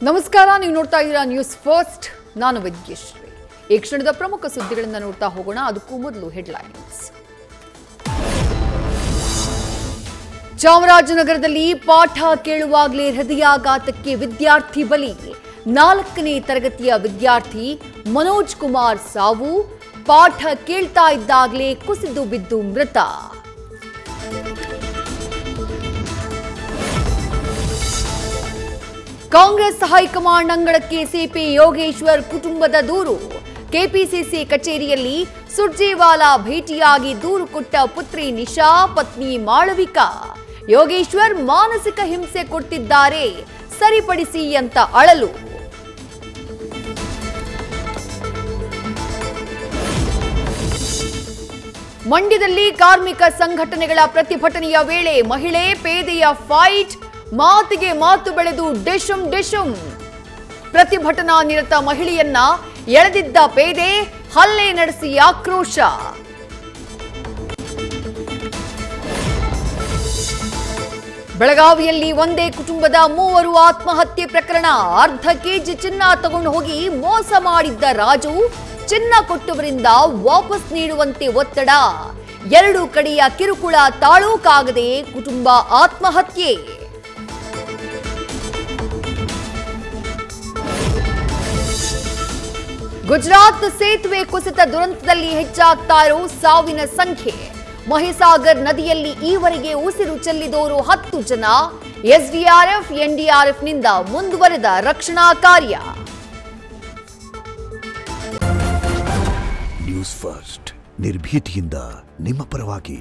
ನಮಸ್ಕಾರ, ನೀವು ನೋಡ್ತಾ ಇದ್ದೀರಾ ನ್ಯೂಸ್ ಫಸ್ಟ್. ನಾನು ವಿದ್ಯಶ್ರೀ. ಈ ಕ್ಷಣದ ಪ್ರಮುಖ ಸುದ್ದಿಗಳನ್ನು ನೋಡ್ತಾ ಹೋಗೋಣ. ಅದಕ್ಕೂ ಮೊದಲು ಹೆಡ್ಲೈನ್ಸ್. ಚಾಮರಾಜನಗರದಲ್ಲಿ ಪಾಠ ಕೇಳುವಾಗಲೇ ಹೃದಯಾಘಾತಕ್ಕೆ ವಿದ್ಯಾರ್ಥಿ ಬಲಿ. 4ನೇ ತರಗತಿಯ ವಿದ್ಯಾರ್ಥಿ ಮನೋಜ್ ಕುಮಾರ್ ಸಾವು. ಪಾಠ ಕೇಳ್ತಾ ಇದ್ದಾಗಲೇ ಕುಸಿದು ಬಿದ್ದು ಮೃತ. ಕಾಂಗ್ರೆಸ್ ಹೈಕಮಾಂಡ್ ಅಂಗಳಕ್ಕೆ ಸಿಪಿ ಯೋಗೇಶ್ವರ್ ಕುಟುಂಬದ ದೂರು. ಕೆಪಿಸಿಸಿ ಕಚೇರಿಯಲ್ಲಿ ಸುರ್ಜೇವಾಲಾ ಭೇಟಿಯಾಗಿ ದೂರು ಕೊಟ್ಟ ಪುತ್ರಿ ನಿಶಾ, ಪತ್ನಿ ಮಾಳವಿಕಾ. ಯೋಗೇಶ್ವರ್ ಮಾನಸಿಕ ಹಿಂಸೆ ಕೊಡ್ತಿದ್ದಾರೆ, ಸರಿಪಡಿಸಿ ಅಂತ ಅಳಲು. ಮಂಡ್ಯದಲ್ಲಿ ಕಾರ್ಮಿಕ ಸಂಘಟನೆಗಳ ಪ್ರತಿಭಟನೆಯ ವೇಳೆ ಮಹಿಳೆ ಪೇದೆಯ ಫೈಟ್. ಮಾತಿಗೆ ಮಾತು ಬೆಳೆದು ಡಿಶುಂ. ಪ್ರತಿಭಟನಾ ನಿರತ ಮಹಿಳೆಯನ್ನ ಎಳೆದಿದ್ದ ಪೇದೆ ಹಲ್ಲೆ ನಡೆಸಿ ಆಕ್ರೋಶ. ಬೆಳಗಾವಿಯಲ್ಲಿ ಒಂದೇ ಕುಟುಂಬದ 3 ಆತ್ಮಹತ್ಯೆ ಪ್ರಕರಣ. ಅರ್ಧ ಕೆಜಿ ಚಿನ್ನ ತಗೊಂಡು ಹೋಗಿ ಮೋಸ ಮಾಡಿದ್ದ ರಾಜು, ಚಿನ್ನ ಕೊಟ್ಟವರಿಂದ ವಾಪಸ್ ನೀಡುವಂತೆ ಒತ್ತಡ. 2 ಕಡೆಯ ಕಿರುಕುಳ ತಾಳೋಕಾಗದೆ ಕುಟುಂಬ ಆತ್ಮಹತ್ಯೆ. ಗುಜರಾತ್ ಸೇತುವೆ ಕುಸಿತ ದುರಂತದಲ್ಲಿ ಹೆಚ್ಚಾಗ್ತಾ ಇರೋ ಸಾವಿನ ಸಂಖ್ಯೆ. ಮಹಿಸಾಗರ್ ನದಿಯಲ್ಲಿ ಈವರೆಗೆ ಉಸಿರು ಚೆಲ್ಲಿದವರು 10 ಜನ. ಎಸ್ಡಿಆರ್ಎಫ್ ಎನ್ಡಿಆರ್ಎಫ್ನಿಂದ ಮುಂದುವರೆದ ರಕ್ಷಣಾ ಕಾರ್ಯ. ನ್ಯೂಸ್ ಫಸ್ಟ್, ನಿರ್ಭೀತಿಯಿಂದ ನಿಮ್ಮ ಪರವಾಗಿ.